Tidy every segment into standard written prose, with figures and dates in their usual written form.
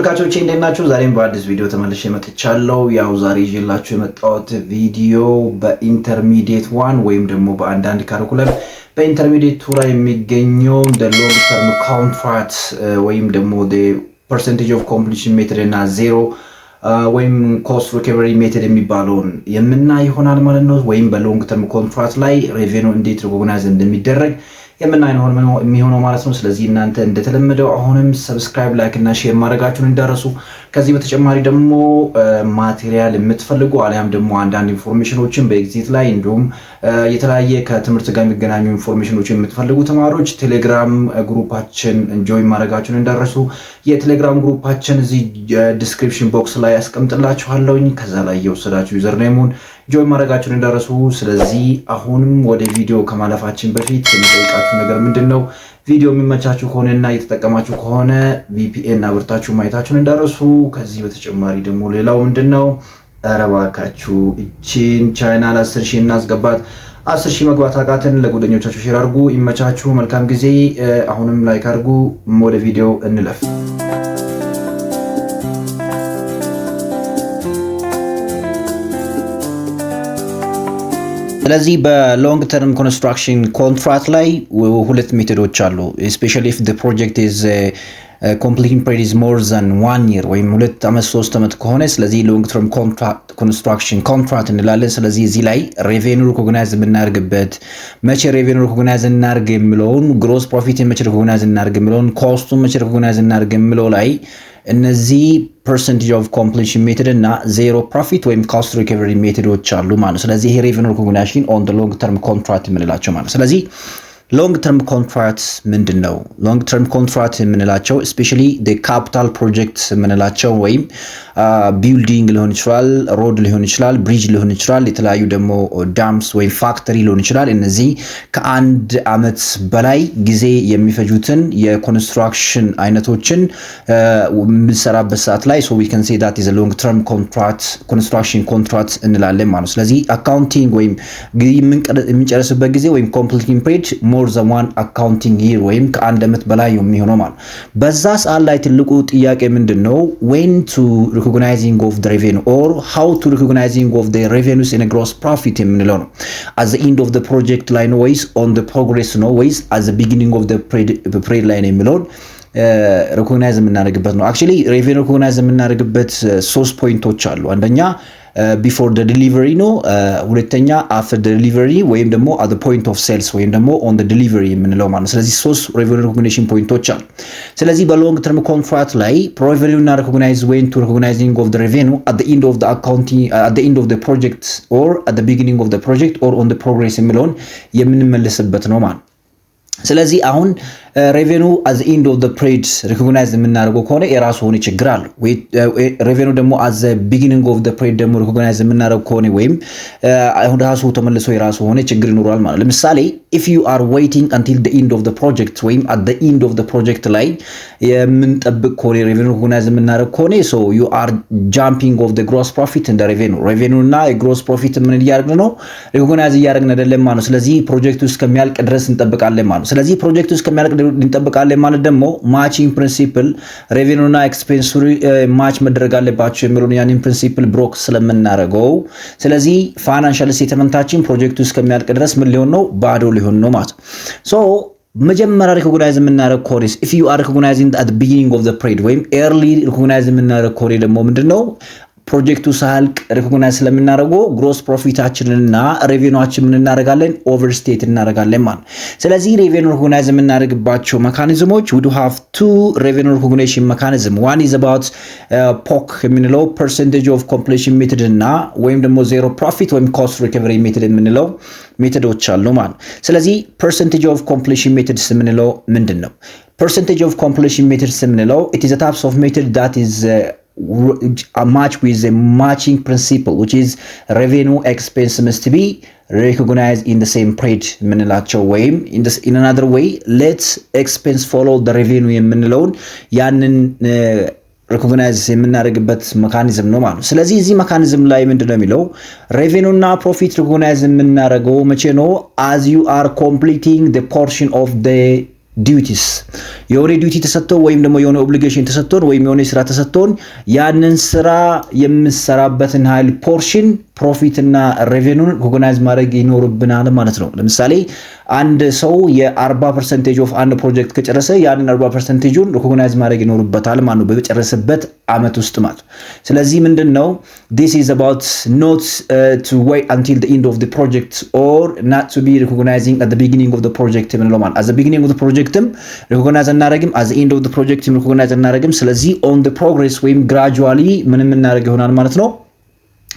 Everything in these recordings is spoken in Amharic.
ተመልካቾቼ እንዴት ናችሁ? ዛሬም በአዲስ ቪዲዮ ተመልሼ መጥቻለሁ። ያው ዛሬ ይዤላችሁ የመጣሁት ቪዲዮ በኢንተርሚዲየት 1 ወይም ደግሞ በአንዳንድ ካሪኩለም በኢንተርሚዲየት 2 ላይ የሚገኘው ሎንግ ተርም ኮንትራክት ወይም ደግሞ ፐርሰንቴጅ ኦፍ ኮምፕሊሽን ሜተድ እና ዜሮ ወይም ኮስት ሪከቨሪ ሜተድ የሚባለውን የምናይ ይሆናል ማለት ነው። ወይም በሎንግ ተርም ኮንትራክት ላይ ሬቬኒው እንዴት ሪኮግናይዝ እንደሚደረግ የምናይ ነው የሚሆነው ማለት ነው። ስለዚህ እናንተ እንደተለመደው አሁንም ሰብስክራይብ፣ ላይክ እና ሼር ማድረጋችሁን እንዳረሱ። ከዚህ በተጨማሪ ደግሞ ማቴሪያል የምትፈልጉ አሊያም ደግሞ አንዳንድ ኢንፎርሜሽኖችን በኤግዚት ላይ እንዲሁም የተለያየ ከትምህርት ጋር የሚገናኙ ኢንፎርሜሽኖችን የምትፈልጉ ተማሪዎች ቴሌግራም ግሩፓችን ጆይን ማድረጋችሁን እንዳረሱ። የቴሌግራም ግሩፓችን እዚህ ዲስክሪፕሽን ቦክስ ላይ ያስቀምጥላችኋለሁኝ። ከዛ ላይ የወሰዳችሁ ዩዘር ኔሙን ጆይን ማድረጋችሁን እንዳረሱ። ስለዚህ አሁንም ወደ ቪዲዮ ከማለፋችን በፊት የሚጠይቃችሁ ነገር ምንድነው? ቪዲዮ የሚመቻችሁ ከሆነና እየተጠቀማችሁ ከሆነ ቪፒኤን አብርታችሁ ማየታችሁን እንዳረሱ። ከዚህ በተጨማሪ ደግሞ ሌላው ምንድነው? ኧረ እባካችሁ እቺን ቻናል 10,000 እናስገባት። 10,000 መግባት አቃተን። ለጓደኞቻችሁ ሼር አድርጉ። ይመቻችሁ። መልካም ጊዜ። አሁንም ላይክ አድርጉ። ወደ ቪዲዮ እንለፍ። ስለዚህ በሎንግ ተርም ኮንስትራክሽን ኮንትራክት ላይ ሁለት ሜቶዶች አሉ። ስፔሻሊ ኢፍ ዘ ፕሮጀክት ኢዝ ኮምፕሊቲንግ ፔሪድ ኢዝ ሞር ዛን 1 year ወይም 2 ዓመት 3 ዓመት ከሆነ ስለዚህ ሎንግ ተርም ኮንስትራክሽን ኮንትራክት እንላለን። ስለዚህ እዚህ ላይ ሬቬኒው ሪኮግናይዝ የምናደርግበት መቼ ሬቬኒው ሪኮግናይዝ እናድርግ የሚለውን፣ ግሮስ ፕሮፊት መቼ ሪኮግናይዝ እናድርግ የሚለውን፣ ኮስቱን መቼ ሪኮግናይዝ እናድርግ የሚለው ላይ እነዚህ ፐርሰንቴጅ ኦፍ ኮምፕሊሽን ሜተድ እና ዜሮ ፕሮፊት ወይም ኮስት ሪከቨሪ ሜተዶች አሉ ማለት። ስለዚህ ይሄ ሬቬኒው ሪኮግኒሽን ኦን ዘ ሎንግ ተርም ኮንትራክት የምንላቸው ማለት። ስለዚህ ሎንግ ተርም ኮንትራክት ምንድን ነው? ሎንግ ተርም ኮንትራክት የምንላቸው ስፔሻሊ ካፒታል ፕሮጀክት የምንላቸው ወይም ቢልዲንግ ሊሆን ይችላል፣ ሮድ ሊሆን ይችላል፣ ብሪጅ ሊሆን ይችላል፣ የተለያዩ ደግሞ ዳምስ ወይም ፋክተሪ ሊሆን ይችላል። እነዚህ ከአንድ ዓመት በላይ ጊዜ የሚፈጁትን የኮንስትራክሽን አይነቶችን የምንሰራበት ሰዓት ላይ ሶ ዊ ካን ሴ ዳት ኢዝ አ ሎንግ ተርም ኮንትራክት ኮንስትራክሽን ኮንትራክት እንላለን ማለት ነው። ስለዚህ አካውንቲንግ ወይም የምንጨርስበት ጊዜ ወይም ኮምፕሊቲንግ ፔሪድ ሞር ዛን 1 አካውንቲንግ ይር ወይም ከአንድ ዓመት በላይ የሚሆነው ማለት። በዛ ሰዓት ላይ ትልቁ ጥያቄ ምንድነው? when to recognizing of the revenue or how to recognizing of the revenues in a gross profit የምንለው ነው። at the end of the project ላይ ነው ወይስ on the progress ነው ወይስ at the beginning of the period ላይ ነው የሚለውን ሪኮግናይዝ የምናደርግበት ነው። አክቹሊ ሬቬኒው ሪኮግናይዝ የምናደርግበት 3 ፖይንቶች አሉ። አንደኛ ቢፎር ደ ዲሊቨሪ ነው። ሁለተኛ አፍተር ደ ዲሊቨሪ ወይም ደግሞ አት ዘ ፖይንት ኦፍ ሴልስ ወይም ደግሞ ኦን ደ ዲሊቨሪ የምንለው ማለት። ስለዚህ 3 ሬቬኒው ሪኮግኒሽን ፖይንቶች አሉ። ስለዚህ በሎንግ ተርም ኮንትራክት ላይ ሬቬኒው እና ሪኮግናይዝ ዌን ቱ ሪኮግናይዚንግ ኦፍ ዘ ሬቬኒው አት ዘ ኤንድ ኦፍ ዘ አካውንቲንግ አት ዘ ኤንድ ኦፍ ዘ ፕሮጀክት ኦር አት ዘ ቢጊኒንግ ኦፍ ዘ ፕሮጀክት ኦር ኦን ዘ ፕሮግሬስ የሚለውን የምንመልስበት ነው ማለት። ስለዚህ አሁን ሬቬኒው አት ዘ ኤንድ ኦፍ ዘ ፔሪድ ሪኮግናይዝ የምናደርገው ከሆነ የራሱ ሆነ ችግር አለው። ሬቬኒው ደግሞ አት ዘ ቢጊኒንግ ኦፍ ዘ ፔሪድ ደግሞ ሪኮግናይዝ የምናደርገው ከሆነ ወይም አሁን ራሱ ተመልሶ የራሱ ሆነ ችግር ይኖራል ማለት። ለምሳሌ if you are waiting until the end of the project ወይም at the end of the project ላይ የምንጠብቅ ከሆነ ሬቬኒው ሪኮግናይዝ የምናደርግ ከሆነ so you are jumping of the gross profit and the revenue እና የግሮስ ፕሮፊት ምን እያደረግን ነው? ሪኮግናይዝ እያደረግን አይደለም ማለት። ስለዚህ ፕሮጀክቱ እስከሚያልቅ ድረስ እንጠብቃለን ማለት። ስለዚህ ፕሮጀክቱ እስከሚያልቅ እንጠብቃለን ማለት ደግሞ ማቺንግ ፕሪንሲፕል ሬቬኒው እና ኤክስፔንስ ማች መደረግ አለባቸው የሚሉን ያንን ፕሪንሲፕል ብሮክ ስለምናደርገው ስለዚህ ፋይናንሻል ስቴትመንታችን ፕሮጀክቱ እስከሚያልቅ ድረስ ምን ሊሆን ነው? ባዶ ሊሆን ነው ማለት። ሶ መጀመሪያ ሪኮግናይዝ የምናደርግ ከሆነ if you are recognizing at the beginning of the period ወይም early ሪኮግናይዝ የምናደርግ ከሆነ ደግሞ ምንድነው? ፕሮጀክቱ ሳልቅ ሪኮግናይዝ ስለምናደርገው ግሮስ ፕሮፊታችንና ሬቬኒዋችን ምን እናደርጋለን? ኦቨርስቴት እናደርጋለን ማለት። ስለዚህ ሬቬኒው ሪኮግናይዝ የምናደርግባቸው ሜካኒዝሞች we do have 2 revenue recognition mechanism. one is about POC የምንለው percentage of completion method እና ወይም ደግሞ ዜሮ ፕሮፊት ወይም cost recovery method የምንለው ሜቶዶች አሉ ማለት። ስለዚህ percentage of completion methods የምንለው ምንድነው? percentage of completion methods የምንለው it is a type of method that is a match with a matching principle which is revenue expense must be recognized in the same period የምንላቸው ወይም in another way let's expense follow the revenue የምንለውን ያንን ሪኮግናይዝ የምናደርግበት ሜካኒዝም ነው ማለት ነው። ስለዚህ እዚህ ሜካኒዝም ላይ ምንድነው የሚለው? ሬቬኒው እና ፕሮፊት ሪኮግናይዝ የምናደርገው መቼ ነው? as you are completing the portion of the ዲዩቲስ የሆነ ዲዩቲ ተሰጥቶን ወይም ደግሞ የሆነ ኦብሊጌሽን ተሰጥቶን ወይም የሆነ ስራ ተሰጥቶን ያንን ስራ የምንሰራበትን ኃይል ፖርሽን ፕሮፊት እና ሬቬኑን ሪኮግናይዝ ማድረግ ይኖርብናል ማለት ነው። ለምሳሌ አንድ ሰው የ40% ኦፍ አንድ ፕሮጀክት ከጨረሰ ያንን 40%ን ሪኮግናይዝ ማድረግ ይኖርበታል ማለት ነው በጨረሰበት አመት ውስጥ ማለት። ስለዚህ ምንድነው this is about not to wait until the end of the project or not to be recognizing at the beginning of the project ምንለው ማለት at the beginning of the projectም ሪኮግናይዝ እናደርግም at the end of the projectም ሪኮግናይዝ እናደርግም። ስለዚህ on the progress ወይም gradually ምንም እናደርግ ይሆናል ማለት ነው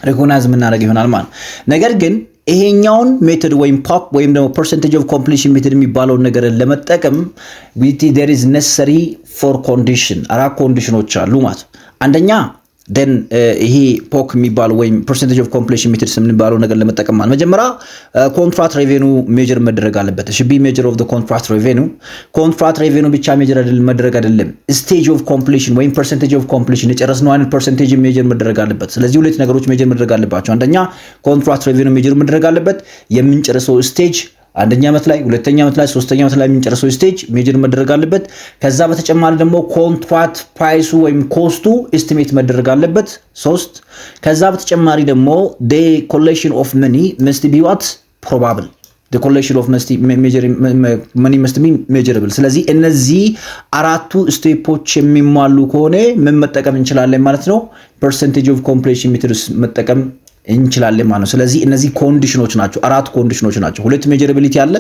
ሪኮግናይዝ ምናደርግ ይሆናል ማለት። ነገር ግን ይሄኛውን ሜተድ ወይም ፖፕ ወይም ደግሞ percentage of completion ሜተድ የሚባለው ነገር ለመጠቀም there is necessary for condition አራት ኮንዲሽኖች አሉ ማለት። አንደኛ then ይሄ ፖክ የሚባለው ወይም percentage of completion methods የሚባለው ነገር ለመጠቀም ማለት መጀመሪያ contract revenue measure መደረግ አለበት። should be measure of the contract revenue ብቻ measure መደረግ አይደለም stage of completion ወይም percentage of completion የጨረስነው አይነት percentage measure መደረግ አለበት። ስለዚህ ሁለት ነገሮች measure መደረግ አለባቸው። አንደኛ contract revenue measure መደረግ አለበት። የምንጨርሰው stage አንደኛ አመት ላይ ሁለተኛ አመት ላይ ሶስተኛ አመት ላይ የምንጨርሰው ስቴጅ ሜጀር መደረግ አለበት። ከዛ በተጨማሪ ደግሞ ኮንትራክት ፕራይሱ ወይም ኮስቱ ኤስቲሜት መደረግ አለበት 3 ከዛ በተጨማሪ ደግሞ the collection of money must be what probable the collection of money must be measurable። ስለዚህ እነዚህ አራቱ ስቴፖች የሚሟሉ ከሆነ ምን መጠቀም እንችላለን ማለት ነው percentage of completion methods መጠቀም እንችላለን ማለት ነው። ስለዚህ እነዚህ ኮንዲሽኖች ናቸው አራት ኮንዲሽኖች ናቸው። ሁለት ሜጀራቢሊቲ አለ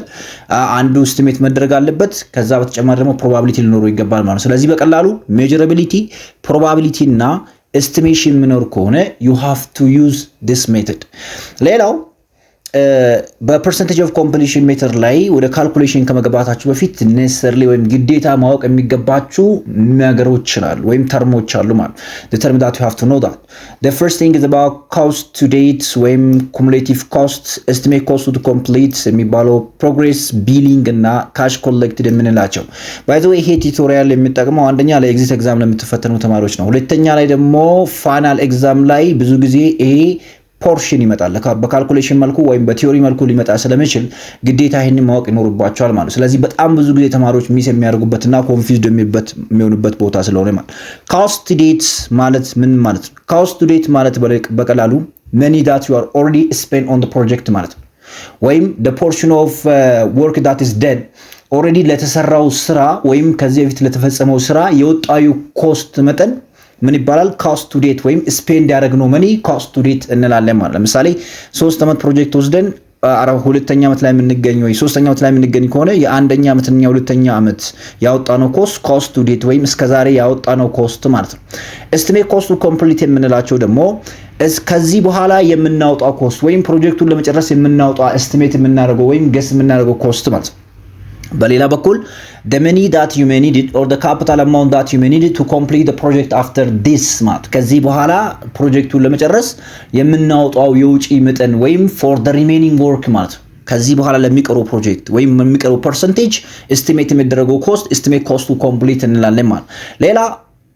አንዱ ኤስቲሜት መደረግ አለበት ከዛ በተጨማሪ ደግሞ ፕሮባቢሊቲ ሊኖረው ይገባል ማለት ነው። ስለዚህ በቀላሉ ሜጀራቢሊቲ ፕሮባቢሊቲ እና ኤስቲሜሽን ምኖር ከሆነ you have to use this method። ሌላው በፐርሰንቴጅ ኦፍ ኮምፕሊሽን ሜተር ላይ ወደ ካልኩሌሽን ከመግባታችሁ በፊት necessarily ወይም ግዴታ ማወቅ የሚገባችሁ ነገሮች አሉ ወይም ተርሞች አሉ ማለት the term that you have to know that the first thing is about cost to date ወይም cumulative cost estimate cost to complete የሚባለው progress billing እና cash collected የምንላቸው by the way ይሄ ቱቶሪያል የሚጠቅመው አንደኛ ለኤግዚት ኤግዛም ለምትፈተኑ ተማሪዎች ነው። ሁለተኛ ላይ ደግሞ ፋይናል ኤግዛም ላይ ብዙ ጊዜ ይሄ ፖርሽን ይመጣል በካልኩሌሽን መልኩ ወይም በቲዮሪ መልኩ ሊመጣ ስለሚችል ግዴታ ይሄንን ማወቅ ይኖርባቸዋል ማለት ነው። ስለዚህ በጣም ብዙ ጊዜ ተማሪዎች ሚስ የሚያደርጉበትና ኮንፊውዝድ የሚሆኑበት ቦታ ስለሆነ ማለት cost date ማለት ምን ማለት ነው? cost date ማለት በቀላሉ money that you are already spent on the project ማለት ነው። ወይም the portion of work that is done already ለተሰራው ስራ ወይም ከዚህ በፊት ለተፈጸመው ስራ የወጣዩ ኮስት መጠን ምን ይባላል cost to date ወይም ስፔንድ ያደረግነው money cost to date እንላለን ማለት። ለምሳሌ 3 አመት ፕሮጀክት ወስደን ሁለተኛ አመት ላይ የምንገኝ ወይ ሶስተኛ አመት ላይ የምንገኝ ከሆነ የአንደኛ አመትና የሁለተኛ አመት ያወጣነው cost to date ወይም እስከዛሬ ያወጣነው ኮስት ማለት ነው። estimate cost to complete የምንላቸው ደግሞ ከዚህ በኋላ የምናወጣው ኮስት ወይም ፕሮጀክቱን ለመጨረስ የምናወጣው estimate የምናደርገው ወይም guess የምናደርገው ኮስት ማለት ነው። በሌላ በኩል the money that you may need or the capital amount that you may need to complete the project after this month ከዚህ በኋላ ፕሮጀክቱን ለመጨረስ የምናወጣው የውጪ መጠን ወይም for the remaining work ማለት ከዚህ በኋላ ለሚቀረው ፕሮጀክት ወይም የሚቀረው percentage estimate የሚደረገው cost estimate cost to complete እንላለን ማለት። ሌላ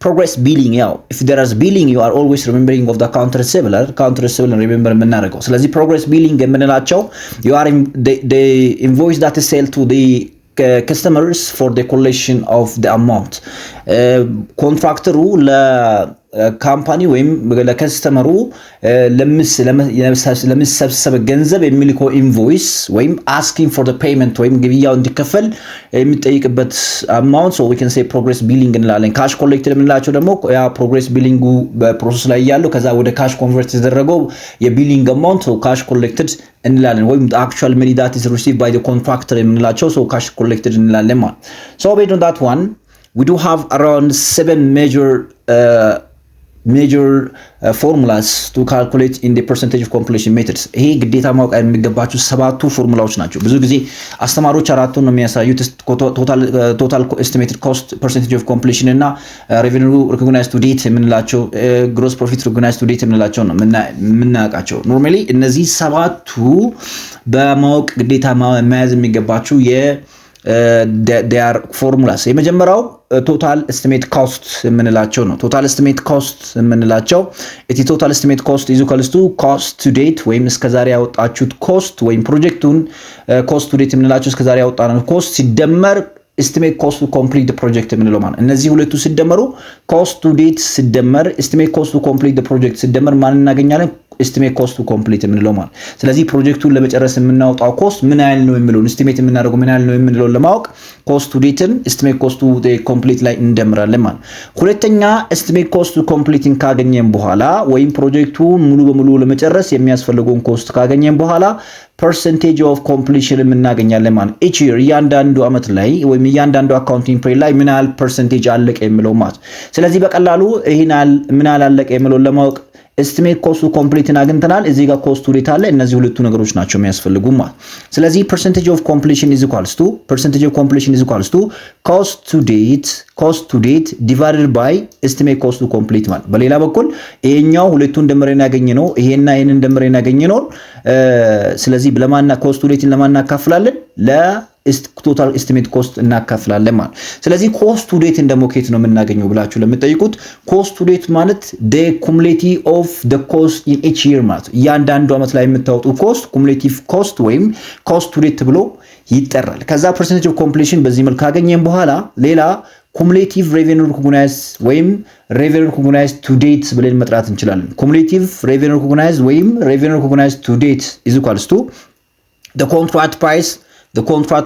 progress billing ያው if there is billing you are always remembering of the counter receivable remember የምናደርገው። ስለዚህ progress billing የምንላቸው you are the invoice that is sold to the customers for the collection of the amount ኮንትራክተሩ ለካምፓኒ ወይም ለከስተመሩ ለምሰብሰብ ገንዘብ የሚልከው ኢንቮይስ ወይም asking for the payment ወይም ግብያው እንዲከፈል የሚጠይቅበት amount so we can say progress billing እንላለን። cash collected የምንላቸው ደግሞ ያ progress billing በፕሮሰስ ላይ ያለው ከዛ ወደ cash convert የተደረገው የቢሊንግ amount so cash collected እንላለን ወይም the actual money that is received by the contractor የምንላቸው so cash collected እንላለን ማለት። so based on that one we do have around 7 major formulas to calculate in the percentage of completion methods ይሄ ግዴታ ማወቅ የሚገባችሁ ሰባቱ ፎርሙላዎች ናቸው። ብዙ ጊዜ አስተማሪዎች አራቱን ነው የሚያሳዩት total estimated cost percentage of completion እና revenue recognized to date የምንላቸው gross profit recognized to date የምንላቸው ነው የምናውቃቸው። normally እነዚህ ሰባቱ በማወቅ ግዴታ መያዝ የሚገባችሁ they are formulas። የመጀመሪያው total estimate cost የምንላቸው ነው። total estimate cost የምንላቸው total estimate cost is equals to cost to date ወይም እስከዛሬ ያወጣችሁት cost ወይም ፕሮጀክቱን cost to date የምንላቸው እስከዛሬ ያወጣነው cost ሲደመር estimate cost to complete the project የምንለው ማለት እነዚህ ሁለቱ ሲደመሩ cost to date ሲደመር estimate cost to complete the project ሲደመር ማን እናገኛለን estimate cost to complete የምንለው ማለት ስለዚህ ፕሮጀክቱን ለመጨረስ የምናወጣው ኮስት ምን ያህል ነው የሚለው estimate የምናደርገው ምን ያህል ነው የሚለው ለማወቅ cost to date estimate cost to the complete ላይ እንደምራለን ማለት ሁለተኛ estimate cost to complete ካገኘን በኋላ ወይም ፕሮጀክቱን ሙሉ በሙሉ ለመጨረስ የሚያስፈልገውን ኮስት ካገኘን በኋላ percentage of completion የምናገኛለን ማለት each year እያንዳንዱ አመት ላይ ወይም እያንዳንዱ አካውንቲንግ ፕሬድ ላይ ምን ያህል percentage አለቀ የሚለው ማለት ስለዚህ በቀላሉ ይሄናል ምን ያህል አለቀ የሚለው ለማወቅ estimate cost to complete አግኝተናል እዚህ ጋር cost to date አለ እነዚህ ሁለቱ ነገሮች ናቸው የሚያስፈልጉ ማለት ስለዚህ percentage of completion is equals to cost to date divided by estimate cost to complete ማለት በሌላ በኩል ይሄኛው ሁለቱን ደምረን ያገኘነው ይሄና ይሄንን ደምረን ያገኘነው ስለዚህ ለማና cost to date ለማና ካፍላለን total estimate cost እናካፍላለን ማለት ስለዚህ cost to date እንደሞኬት ነው የምናገኘው ብላችሁ ለምትጠይቁት cost to date ማለት the cumulative of the cost in each year ማለት እያንዳንዱ አመት ላይ የምታወጡ cost cumulative cost ወይም cost to date ብሎ ይጠራል ከዛ percentage of completion በዚህ መልኩ ካገኘን በኋላ ሌላ cumulative revenue recognized ወይም revenue recognized to date ብለን መጥራት እንችላለን cumulative revenue recognized ወይም revenue recognized to date is equals to the contract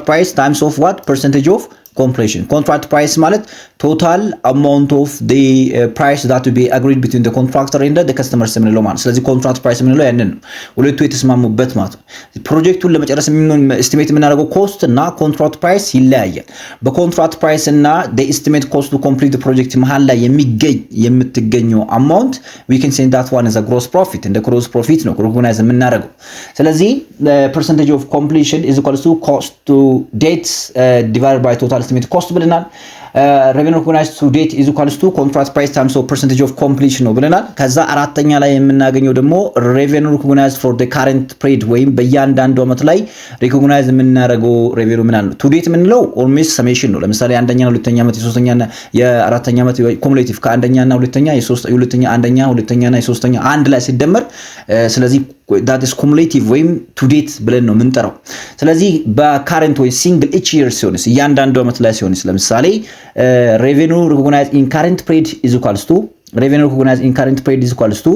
price times of what percentage of completion contract price ማለት total amount of the price that to be agreed between the contractor and the customer የምንለው ማለት ስለዚህ contract price የምንለው ያንን ነው ሁለቱ የተስማሙበት ማለት ፕሮጀክቱን ለመጨረስ estimate የምናደርገው cost እና contract price ይለያያል በኮንትራክት price እና the estimate cost to complete the project መሃል ላይ የምትገኘው amount we can say that one is a gross profit and the gross profit ነው recognize የምናደርገው ስለዚህ the percentage of completion is equal to cost to date divided by total estimate cost ብለናል revenue recognized to date is equals to contract price times of percentage of completion ነው ብለናል ከዛ አራተኛ ላይ የምናገኘው ደግሞ revenue recognized for the current period ወይም በእያንዳንዱ አመት ላይ recognize የምናደርገው revenue ምን አለው to date የምንለው almost summation ነው ለምሳሌ አንደኛና ሁለተኛ አመት የሶስተኛና የአራተኛ አመት cumulative ከአንደኛና ሁለተኛ የሁለተኛ አንደኛ ሁለተኛና የሶስተኛ አንድ ላይ ሲደመር ስለዚህ that is cumulative ወይም to date ብለን ነው የምንጠራው ስለዚህ በcurrent ወይ single each year ሲሆንስ እያንዳንዱ አመት ላይ ሲሆንስ ለምሳሌ revenue recognized in current period is equals to revenue recognized in current period is equals to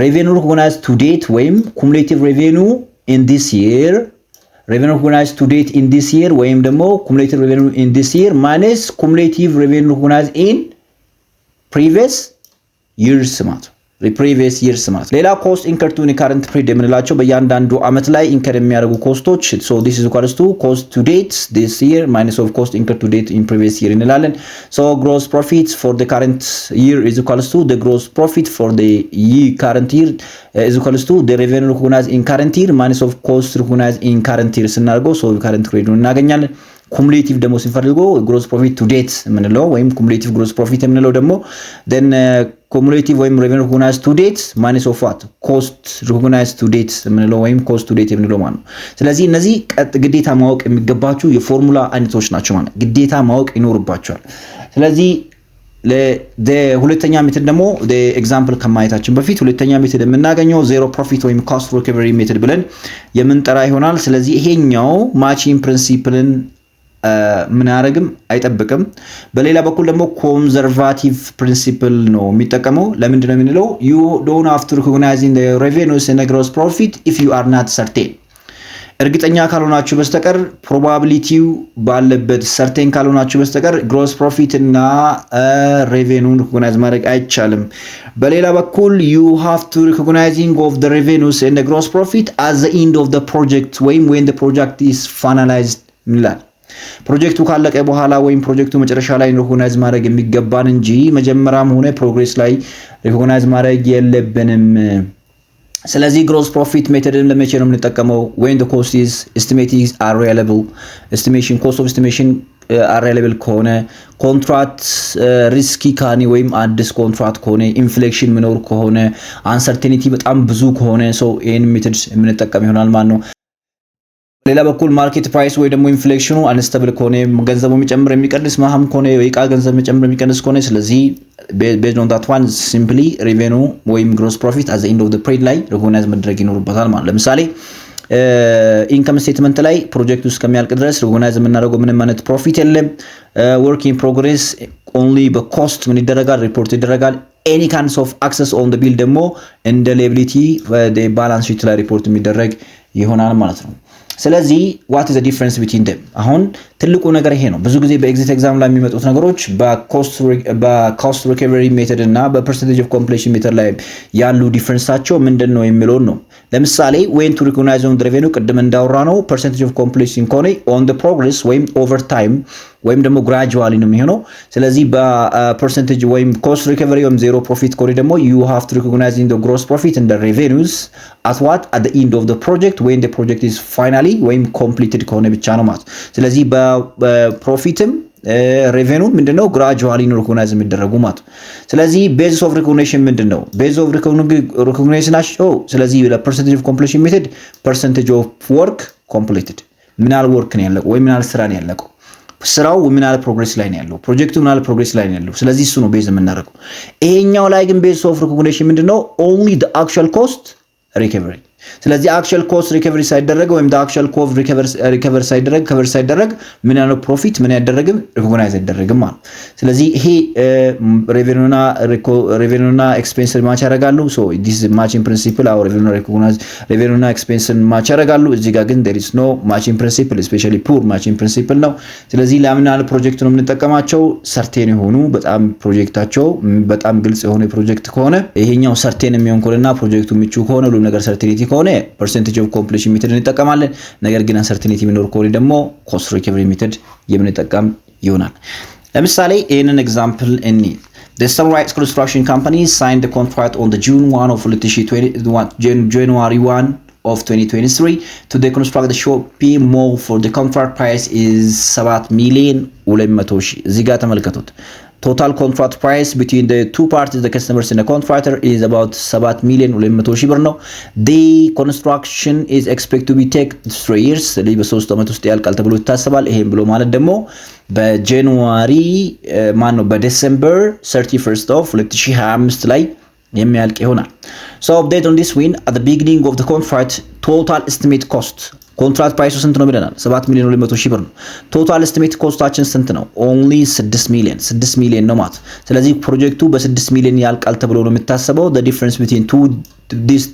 revenue recognized to date ወይም cumulative revenue in this year revenue recognized to date in this year ወይም ደግሞ cumulative revenue in this year minus cumulative revenue recognized in previous years ማለት previous years ማለት ሌላ cost incurred to the current period የምንላቸው በእያንዳንዱ አመት ላይ incur የሚያደርጉ ኮስቶች so this is equals to cost to date this year minus of cost incurred to date in previous year እንላለን so gross profit for the current year is equals to the gross profit for the current year is equals to the revenue recognized in current year minus of cost recognized in current year ስናደርገው so current period እናገኛለን cumulative ደግሞ ሲፈልጎ gross profit to date የምንለው ወይም cumulative gross profit የምንለው ደግሞ then cumulative ወይም revenue recognized to date minus of what cost recognized to date የምንለው ወይም cost to date የምንለው ማለት ነው ስለዚህ እነዚህ ግዴታ ማወቅ የሚገባችሁ የፎርሙላ አይነቶች ናቸው ማለት ግዴታ ማወቅ ይኖርባችኋል ስለዚህ ለሁለተኛ ሜተድ ደግሞ ኤግዛምፕል ከማየታችን በፊት ሁለተኛ ሜተድ የምናገኘው ዜሮ ፕሮፊት ወይም ኮስት ሪከቨሪ ሜተድ ብለን የምንጠራ ይሆናል ስለዚህ ይሄኛው ማቺንግ ፕሪንሲፕልን ምን ያረግም አይጠብቅም በሌላ በኩል ደግሞ ኮንሰርቫቲቭ ፕሪንሲፕል ነው የሚጠቀመው ለምንድን ነው የምንለው you don't have to recognize in the revenues and the gross profit if you are not certain እርግጠኛ ካልሆናችሁ በስተቀር ፕሮባቢሊቲው ባለበት ሰርቴን ካልሆናችሁ በስተቀር gross profit እና revenue recognize ማድረግ አይቻልም በሌላ በኩል you have to recognizing of the revenues and the gross profit at the end of the project when the project is finalized ይላል ፕሮጀክቱ ካለቀ በኋላ ወይም ፕሮጀክቱ መጨረሻ ላይ ሪኮግናይዝ ማድረግ የሚገባን እንጂ መጀመሪያም ሆነ ፕሮግሬስ ላይ ሪኮግናይዝ ማድረግ የለብንም ስለዚህ gross profit ሜተድን ለመቼ ነው የምንጠቀመው when the cost is estimated are reliable estimation cost of estimation are reliable ከሆነ ኮንትራክት ሪስኪ ካኒ ወይም አዲስ ኮንትራክት ከሆነ ኢንፍሌክሽን ምኖር ከሆነ አንሰርቴኒቲ በጣም ብዙ ከሆነ so ይሄን ሜተድ የምንጠቀም ይሆናል ማለት ነው ሌላ በኩል ማርኬት ፕራይስ ወይ ደግሞ ኢንፍሌክሽኑ አንስታብል ከሆነ ገንዘቡ የሚጨምር የሚቀንስ ማህም ከሆነ የዕቃ ገንዘብ የሚጨምር የሚቀንስ ከሆነ ስለዚህ based on that one simply revenue ወይም gross profit at the end of the period ላይ recognize መድረግ ይኖርበታል ማለት ለምሳሌ ኢንካም ስቴትመንት ላይ ፕሮጀክቱ እስከሚያልቅ ድረስ ሪኮግናይዝ የምናደርገው ምንም አይነት ፕሮፊት የለም። ወርክ ኢን ፕሮግሬስ ኦንሊ በኮስት ምን ይደረጋል ሪፖርት ይደረጋል። ኤኒ ካይንድስ ኦፍ አክሰስ ኦን ዘ ቢል ደግሞ እንደ ሌቢሊቲ ባላንስ ሺት ላይ ሪፖርት የሚደረግ ይሆናል ማለት ነው። ስለዚህ what is the difference between them? አሁን ትልቁ ነገር ይሄ ነው። ብዙ ጊዜ በኤግዚት ኤግዛም ላይ የሚመጡት ነገሮች በኮስት ሪከቨሪ ሜተድ እና በፐርሰንቴጅ ኦፍ ኮምፕሊሽን ሜተድ ላይ ያሉ ዲፈረንሳቸው ምንድነው የሚለውን ነው። ለምሳሌ when to recognize on the revenue ቅድም እንዳወራ ነው percentage of completion ከሆነ on the progress ወይም over time ወይም ደግሞ gradually ነው የሚሆነው። ስለዚህ በፐርሰንቴጅ ወይም ኮስት ሪከቨሪ ወይም ዜሮ ፕሮፊት ከሆነ ደግሞ you have to recognize in the gross profit and the revenues at what at the end of the project when the project is finally ወይም completed ከሆነ ብቻ ነው ማለት። ስለዚህ በፕሮፊትም ሬቨኒው ምንድነው ግራጁዋሊ ነው ሪኮግናይዝ የሚደረጉ ማለት። ስለዚህ ቤዚስ ኦፍ ሪኮግኒሽን ምንድነው? ቤዚስ ኦፍ ሪኮግኒሽን ናቸው። ስለዚህ ለፐርሰንቴጅ ኦፍ ኮምፕሊሽን ሜተድ ፐርሰንቴጅ ኦፍ ወርክ ኮምፕሊትድ ምን ያህል ወርክ ነው ያለቀው ወይ ምን ያህል ስራ ነው ያለቀው፣ ስራው ምን ያህል ፕሮግሬስ ላይ ነው ያለው፣ ፕሮጀክቱ ምን ያህል ፕሮግሬስ ላይ ነው ያለው። ስለዚህ እሱ ነው ቤዝ የምናደርገው። ይሄኛው ላይ ግን ቤዚስ ኦፍ ሪኮግኒሽን ምንድነው? ኦንሊ ዘ አክቹዋል ኮስት ሪከቨሪ። ስለዚህ አክቹዋል ኮስት ሪከቨሪ ሳይደረግ ወይም አክቹዋል ኮስት ሪከቨሪ ሳይደረግ ምን ያለው ፕሮፊት ምን ያደረግም ሪኮግናይዝ አይደረግም ማለት። ስለዚህ ይሄ ሬቨኒውና ኤክስፔንስ ማች ያደርጋሉ። ሶ ዲስ ማቺንግ ፕሪንሲፕል አው ሬቨኒውና ኤክስፔንስን ማች ያደርጋሉ። እዚህ ጋር ግን there is no matching principle, especially poor matching principle ነው። ስለዚህ ለምናል ፕሮጀክት ነው የምንጠቀማቸው ሰርቴን የሆኑ በጣም ፕሮጀክታቸው በጣም ግልጽ የሆነ ፕሮጀክት ከሆነ ይሄኛው ሰርቴን የሚሆን ከሆነና ፕሮጀክቱ ምቹ ከሆነ ሁሉ ነገር ሰርቴኒቲ ከሆነ percentage of completion method እንጠቀማለን። ነገር ግን uncertainty የሚኖር ከሆነ ደግሞ cost recovery method የምንጠቀም ይሆናል። ለምሳሌ ይሄንን ኤግዛምፕል እኒ The Sunrise Construction Company signed the contract on the June 1 of 2020 January 1 of 2023 to construct the shopping mall for the contract price is 7,200,000 እዚህ ጋር ተመልከቱት። Total contract price between the two parties, the customers and the contractor, is about 7,200,000 ብር ነው። The construction is expected to be take 3 years. ስለዚህ በ3 ዓመት ውስጥ ያልቃል ተብሎ ይታሰባል። ይሄን ብሎ ማለት ደግሞ በጃንዋሪ በዲሴምበር 31st of 2025 ላይ የሚያልቅ ይሆናል። So update on this win at the beginning of the contract total estimate cost ኮንትራክት ፕራይሱ ስንት ነው ብለናል? 7,200,000 ብር ነው። ቶታል ኤስቲሜት ኮስታችን ስንት ነው? ኦንሊ 6 ሚሊዮን ነው ማለት። ስለዚህ ፕሮጀክቱ በ6 ሚሊዮን ያልቃል ተብሎ ነው የሚታሰበው። the difference between two this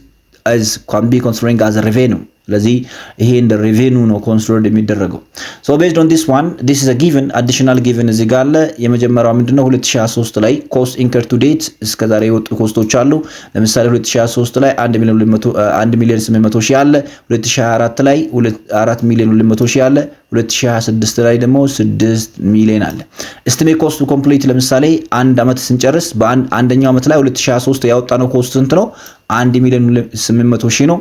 is can be considering as a revenue። ስለዚህ ይሄ እንደ ሬቬኒው ነው ኮንሲደርድ የሚደረገው። so based on this one this is a given additional given እዚህ ጋር አለ። የመጀመሪያው ምንድነው 2023 ላይ cost incurred to date እስከ ዛሬ የወጡ ኮስቶች አሉ። ለምሳሌ 2023 ላይ 1,800,000 አለ። 2024 ላይ 4,200,000 አለ። 2026 ላይ ደግሞ 6 ሚሊዮን አለ። estimate cost to complete ለምሳሌ አንድ አመት ስንጨርስ በአንደኛው አመት ላይ 2023 ያወጣነው ኮስት ስንት ነው? 1,800,000 ነው።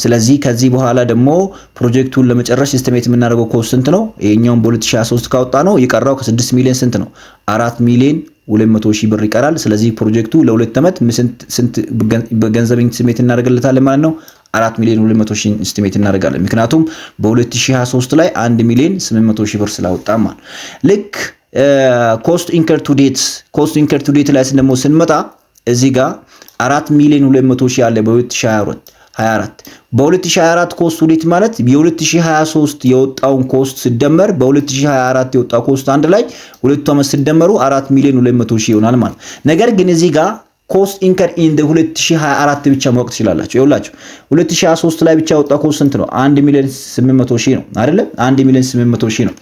ስለዚህ ከዚህ በኋላ ደግሞ ፕሮጀክቱን ለመጨረስ ኤስቲሜት የምናደርገው ኮስት ስንት ነው? ይሄኛውን በ2023 ካወጣ ነው የቀራው ከ6 ሚሊዮን ስንት ነው? 4,200,000 ብር ይቀራል። ስለዚህ ፕሮጀክቱ ለሁለት ዓመት ስንት በገንዘብ ኤስቲሜት እናደርግለታለን ማለት ነው? 4,200,000 ኤስቲሜት እናደርጋለን። ምክንያቱም በ2023 ላይ 1,800,000 ብር ስላወጣ ማለት ልክ ኮስት ኢንከር ቱ ዴት ላይ ደግሞ ስንመጣ እዚህ ጋር 4,200,000 አለ በ2024 በ2024 ኮስት ዴት ማለት የ2023 የወጣውን ኮስት ሲደመር በ2024 የወጣው ኮስት አንድ ላይ ሁለቱ ዓመት ሲደመሩ 4,200,000 ይሆናል ማለት። ነገር ግን እዚህ ጋር ኮስት ኢንከር ኢን 2024 ብቻ ማወቅ ትችላላችሁ። ይኸውላችሁ 2023 ላይ ብቻ የወጣው ኮስት ስንት ነው? 1,800,000 ነው አይደለ? 1,800,000 ነው።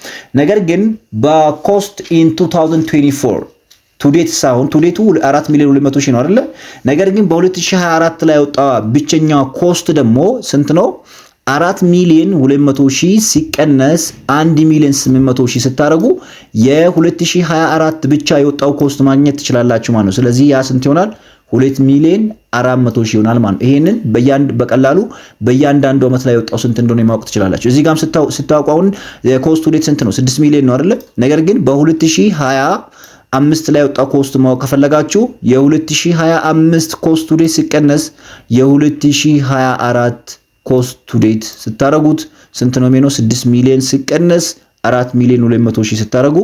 ነገር ግን በኮስት ኢን 2024 ቱዴት ሳይሆን ቱዴቱ 4,200,000 ነው አይደለ? ነገር ግን በ2024 ላይ ወጣ ብቸኛ ኮስት ደግሞ ስንት ነው? 4,200,000 ሲቀነስ 1,800,000 ስታረጉ የ2024 ብቻ የወጣው ኮስት ማግኘት ትችላላችሁ ማለት ነው። ስለዚህ ያ ስንት ይሆናል? 2,400,000 ይሆናል ማለት ነው። ይሄንን በቀላሉ በእያንዳንዱ ዓመት ላይ የወጣው ስንት እንደሆነ ማወቅ ትችላላችሁ። እዚህ ጋርም ስታውቁ አሁን ኮስት ቱዴት ስንት ነው? 6 ሚሊዮን ነው አይደለ? ነገር ግን በ2025 ላይ ወጣው ኮስት ማወቅ ከፈለጋችሁ የ2025 ኮስት ቱዴት ሲቀነስ የ2024 ኮስት ቱዴት ስታረጉት ስንት ነው የሚሆነው? 6 ሚሊዮን ሲቀነስ 4,200,000 ስታረጉ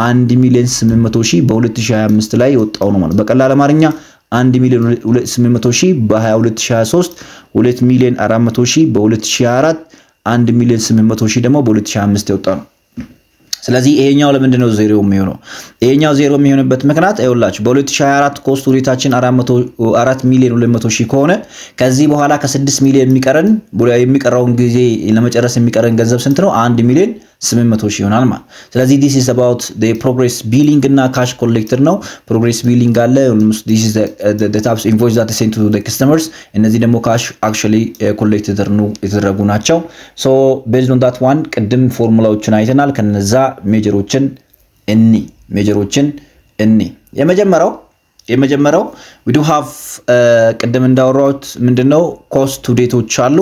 1,800,000 በ2025 ላይ የወጣው ነው ማለት። በቀላል አማርኛ 1 ሚሊዮን 800 ሺህ በ2023 2 ሚሊዮን 400 ሺህ በ2024 1 ሚሊዮን 800 ሺህ ደግሞ በ2025 የወጣ ነው። ስለዚህ ይሄኛው ለምንድን ነው ዜሮ የሚሆነው? ይሄኛው ዜሮ የሚሆንበት ምክንያት አይውላችሁ በ2024 ኮስት ሬታችን 4 ሚሊዮን 200 ሺህ ከሆነ ከዚህ በኋላ ከ6 ሚሊዮን የሚቀረውን ጊዜ ለመጨረስ የሚቀረን ገንዘብ ስንት ነው? 1 ሚሊዮን 800 ሺህ ይሆናል ማለት። ስለዚህ this is about the progress billing እና cash collector ነው። progress billing አለ this is the types of invoice that is sent to the customers እነዚህ ደግሞ cash actually collected ነው የተደረጉ ናቸው። so based on that one ቅድም ፎርሙላዎችን አይተናል። ከነዛ ሜጀሮችን እኒ የመጀመሪያው we do have ቅድም እንዳወራሁት ምንድነው ኮስት ቱ ዴቶች አሉ።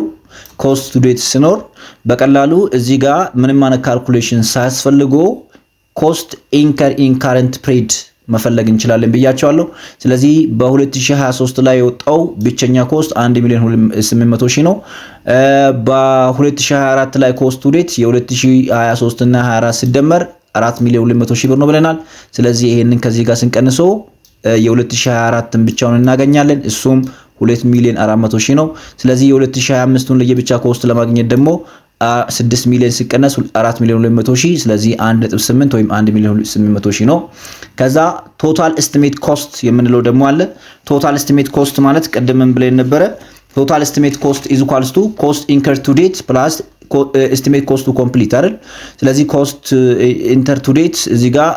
ኮስት ቱ ዴት ሲኖር በቀላሉ እዚህ ጋር ምንም አይነት ካልኩሌሽን ሳያስፈልጎ ኮስት ኢንከር ኢን ካረንት ፔሪድ መፈለግ እንችላለን ብያቸዋለሁ። ስለዚህ በ2023 ላይ የወጣው ብቸኛ ኮስት 1 ሚሊዮን 800 ሺህ ነው። በ2024 ላይ ኮስት ቱ ዴት የ2023 እና 24 ሲደመር 4 ሚሊዮን 200 ሺህ ብር ነው ብለናል። ስለዚህ ይሄንን ከዚህ ጋር ስንቀንሰው የ2024ን ብቻውን እናገኛለን። እሱም 2 ሚሊዮን 400 ሺህ ነው። ስለዚህ የ2025ን ለየብቻ ኮስት ለማግኘት ደግሞ 6 ሚሊዮን ሲቀነስ 4 ሚሊዮን 200 ሺህ ስለዚህ 1.8 ወይም 1 ሚሊዮን 800 ሺህ ነው። ከዛ ቶታል ኤስቲሜት ኮስት የምንለው ደግሞ አለ። ቶታል ኤስቲሜት ኮስት ማለት ቀደም ብለን ነበረ ቶታል ኤስቲሜት ኮስት ኢዝ ኢኳልስ ቱ ኮስት ኢንከር ቱ ዴት ፕላስ ኤስቲሜት ኮስት ቱ ኮምፕሊት አይደል? ስለዚህ ኮስት ኢንተር ቱ ዴት እዚህ ጋር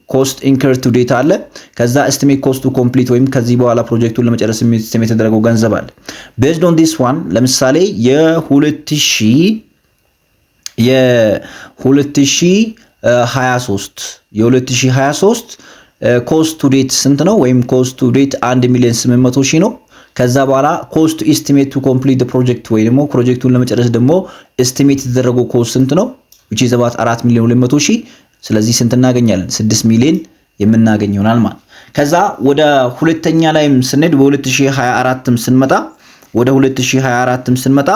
ኮስት ኢንከር ቱ ዴት አለ። ከዛ ኤስቲሜት ኮስት ቱ ኮምፕሊት ወይም ከዚህ በኋላ ፕሮጀክቱን ለመጨረስ ኤስቲሜት የተደረገው ገንዘብ አለ። ቤዝድ ኦን ዲስ ዋን ለምሳሌ የ2023 ኮስት ቱ ዴት ስንት ነው? ወይም ኮስት ቱ ዴት 1 ሚሊዮን 800 ሺህ ነው። ከዛ በኋላ ኮስት ኤስቲሜት ቱ ኮምፕሊት ዘ ፕሮጀክት ወይ ደግሞ ፕሮጀክቱን ለመጨረስ ደግሞ ኤስቲሜት የተደረገው ኮስት ስንት ነው? which is about 4 ሚሊዮን 200 ሺህ ስለዚህ ስንት እናገኛለን? 6 ሚሊዮን የምናገኝ ይሆናል ማለት። ከዛ ወደ ሁለተኛ ላይም ስንሄድ በ2024ም ስንመጣ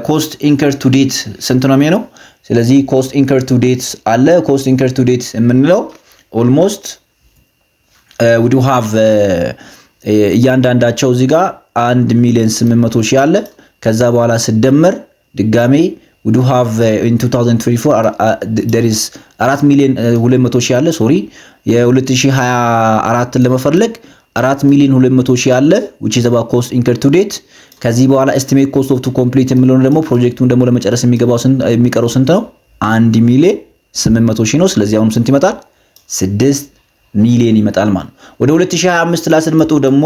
ኮስት ኢንከር ቱ ዴት ስንት ነው የሚሆነው? ስለዚህ ኮስት ኢንከር ቱ ዴት አለ። ኮስት ኢንከር ቱ ዴት የምንለው ኦልሞስት we do have እያንዳንዳቸው እዚህ ጋር 1 ሚሊዮን 800 ሺህ አለ። ከዛ በኋላ ሲደመር ድጋሜ we do have in 2024 there is 4 ሚሊዮን 200 ሺህ አለ። ሶሪ የ2024 ለመፈለግ 4 ሚሊዮን 200 ሺህ አለ which is about cost incurred to date። ከዚህ በኋላ estimate cost of to complete የሚለው ደግሞ ፕሮጀክቱን ደግሞ ለመጨረስ የሚቀረው ስንት ነው? 1 ሚሊዮን 800 ሺህ ነው። ስለዚህ አሁን ስንት ይመጣል? 6 ሚሊዮን ይመጣል ማለት። ወደ 2025 ላይ ስንመጡ ደግሞ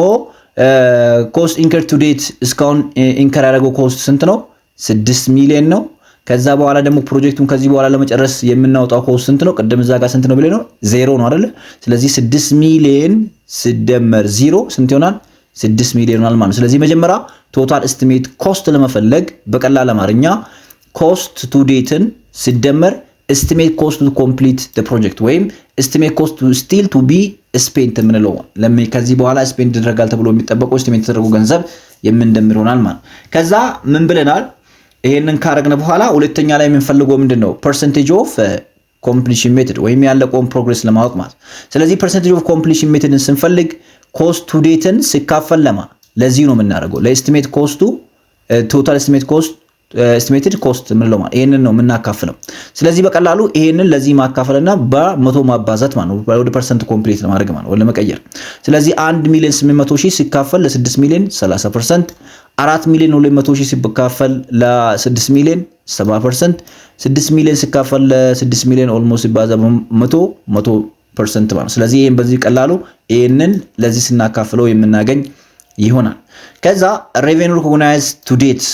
cost incurred to date እስካሁን ኢንከር ያደረገው ኮስት ስንት ነው? 6 ሚሊዮን ነው። ከዛ በኋላ ደግሞ ፕሮጀክቱን ከዚህ በኋላ ለመጨረስ የምናወጣው ኮስት ስንት ነው? ቅድም እዛ ጋር ስንት ነው ብለን ነው? 0 ነው አይደለ? ስለዚህ 6 ሚሊዮን ሲደመር 0 ስንት ይሆናል? 6 ሚሊዮን ይሆናል ማለት። ስለዚህ መጀመሪያ ቶታል ኤስቲሜት ኮስት ለመፈለግ በቀላል አማርኛ ኮስት ቱ ዴትን ሲደመር ኤስቲሜት ኮስት ቱ ኮምፕሊት ዘ ፕሮጀክት ወይም ኤስቲሜት ኮስት ቱ ስቲል ቱ ቢ ስፔንት የምንለው ከዚህ በኋላ ስፔንት ይደረጋል ተብሎ የሚጠበቀው ኤስቲሜት የተደረገው ገንዘብ የምንደምር ይሆናል ማለት። ከዛ ምን ብለናል? ይሄንን ካረግነ በኋላ ሁለተኛ ላይ የምንፈልገው ምንድነው? ፐርሰንቴጅ ኦፍ ኮምፕሊሽን ሜተድ ወይም ያለቀውን ፕሮግሬስ ለማወቅ ማለት። ስለዚህ ፐርሰንቴጅ ኦፍ ኮምፕሊሽን ሜተድን ስንፈልግ ኮስት ቱ ዴትን ሲካፈል ለዚህ ነው የምናደርገው ለኤስቲሜት ኮስቱ ቶታል ኤስቲሜት ኮስት ኤስቲሜትድ ኮስት ምንለው ማለት ይሄንን ነው የምናካፍለው። ስለዚህ በቀላሉ ይሄንን ለዚህ ማካፈልና በ100 ማባዛት ማለት ነው ወደ ፐርሰንት ኮምፕሊት ለማድረግ ማለት ነው ለመቀየር። ስለዚህ 1 ሚሊዮን 800 ሺህ ሲካፈል ለ6 ሚሊዮን 30%፣ 4 ሚሊዮን 200 ሺህ ሲካፈል ለ6 ሚሊዮን 70%፣ 6 ሚሊዮን ሲካፈል ለ6 ሚሊዮን ኦልሞስት ሲባዛ በ100% ማለት። ስለዚህ ይሄን በዚህ ቀላሉ ይሄንን ለዚህ ስናካፍለው የምናገኝ ይሆናል። ከዛ revenue recognized to date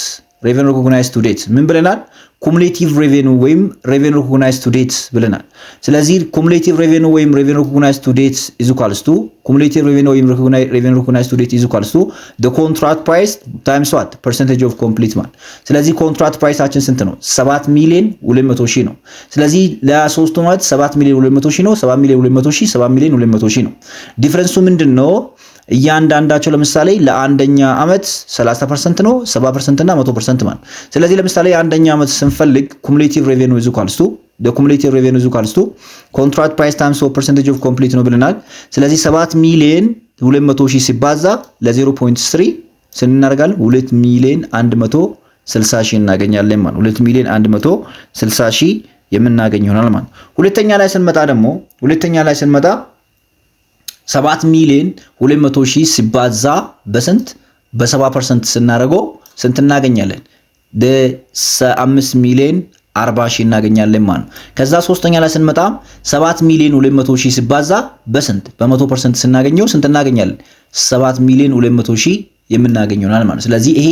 revenue recognized to date ምን ብለናል? cumulative revenue ወይም revenue recognized to date ብለናል። ስለዚህ cumulative revenue ወይም revenue recognized to date is equals to cumulative revenue ወይም revenue recognized to date is equals to the contract price times what percentage of complete ማለት። ስለዚህ contract priceአችን ስንት ነው? 7 ሚሊዮን 200 ሺህ ነው። ስለዚህ ለሶስቱ ማለት 7 ሚሊዮን 200 ሺህ ነው። 7 ሚሊዮን 200 ሺህ 7 ሚሊዮን 200 ሺህ ነው። ዲፈረንሱ ምንድነው? እያንዳንዳቸው ለምሳሌ ለአንደኛ አመት 30% ነው፣ 70% እና 100% ማለት። ስለዚህ ለምሳሌ አንደኛ አመት ስንፈልግ cumulative revenue is equals to the cumulative revenue is equals to contract price times percentage of complete ነው ብለናል። ስለዚህ 7 ሚሊዮን 200,000 ሲባዛ ለ0.3 ስናደርጋለን 2,160,000 እናገኛለን ማለት 2,160,000 የምናገኝ ይሆናል ማለት። ሁለተኛ ላይ ስንመጣ 7,200,000 ሲባዛ በስንት በ70% ስናደርገው ስንት እናገኛለን? 5,040,000 እናገኛለን ማለት። ከዛ ሶስተኛ ላይ ስንመጣ 7,200,000 ሲባዛ በስንት በ100% ስናገኘው ስንት እናገኛለን? 7,200,000 የምናገኝ ይሆናል ማለት። ስለዚህ ይሄ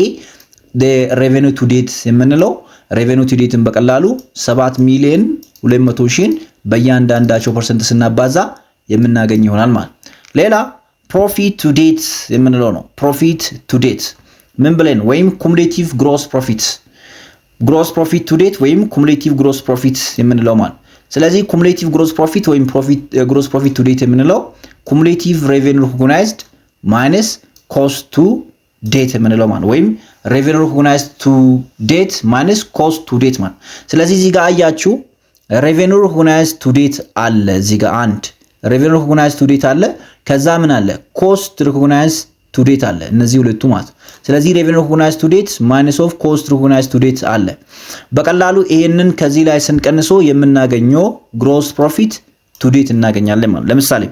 revenue to date የምንለው revenue to date በቀላሉ 7,200,000 በእያንዳንዳቸው ፐርሰንት ስናባዛ የምናገኝ ይሆናል ማለት። ሌላ profit to date የምንለው ነው። profit to date ምን ብለን ወይም cumulative gross profit to date ወይም cumulative gross profit የምንለው ማለት። ስለዚህ cumulative gross profit ወይም gross profit to date የምንለው cumulative revenue recognized minus cost to date የምንለው ማለት ወይም revenue recognized to date minus cost to date ማለት። ስለዚህ እዚህ ጋር አያችሁ revenue recognized to date አለ። እዚህ ጋር አንድ revenue recognized to date አለ። ከዛ ምን አለ? cost recognized to date አለ። እነዚህ ሁለቱ ማለት። ስለዚህ revenue recognized to date minus of cost recognized to date አለ። በቀላሉ ይሄንን ከዚህ ላይ ስንቀንሶ የምናገኘው gross profit to date እናገኛለን ማለት። ለምሳሌ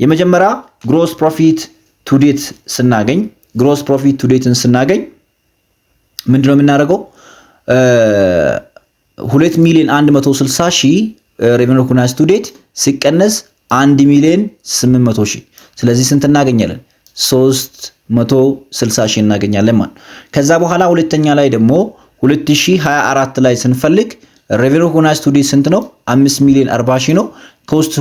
የመጀመሪያ gross profit to date ስናገኝ gross profit to date ስናገኝ ምንድነው የምናደርገው? 2,160,000 revenue recognized to date ሲቀነስ 1,800,000 ስለዚህ ስንት እናገኛለን? 360,000 እናገኛለን ማለት። ከዛ በኋላ ሁለተኛ ላይ ደግሞ 2024 ላይ ስንፈልግ revenue recognized to date ስንት ነው? 5,040,000 ነው። cost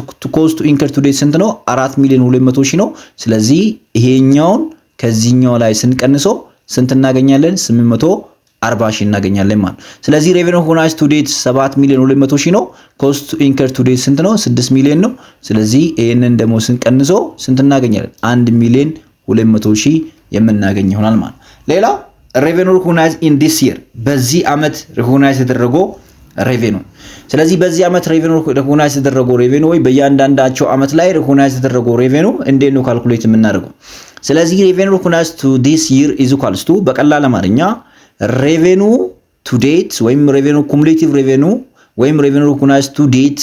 to incur to date ስንት ነው? 4,200,000 ነው። ስለዚህ ይሄኛውን ከዚህኛው ላይ ስንቀንሶ ስንት እናገኛለን? 840,000 እናገኛለን ማለት። ስለዚህ revenue recognized to date 7,200,000 ነው። cost to incur to date ስንት ነው? 6 ሚሊዮን ነው። ስለዚህ ይሄንን ደግሞ ስንቀንሶ ስንት እናገኛለን? 1,200,000 የምናገኝ ይሆናል ማለት። ሌላ revenue recognized in this year በዚህ አመት recognize የተደረገው revenue። ስለዚህ በዚህ አመት revenue recognize የተደረገው revenue ወይ በእያንዳንዳቸው አመት ላይ recognize የተደረገው revenue እንዴት ነው ካልኩሌት የምናደርገው? ስለዚህ revenue recognized to this year is equals to በቀላል አማርኛ revenue to date ወይም revenue cumulative revenue ወይም revenue recognized to date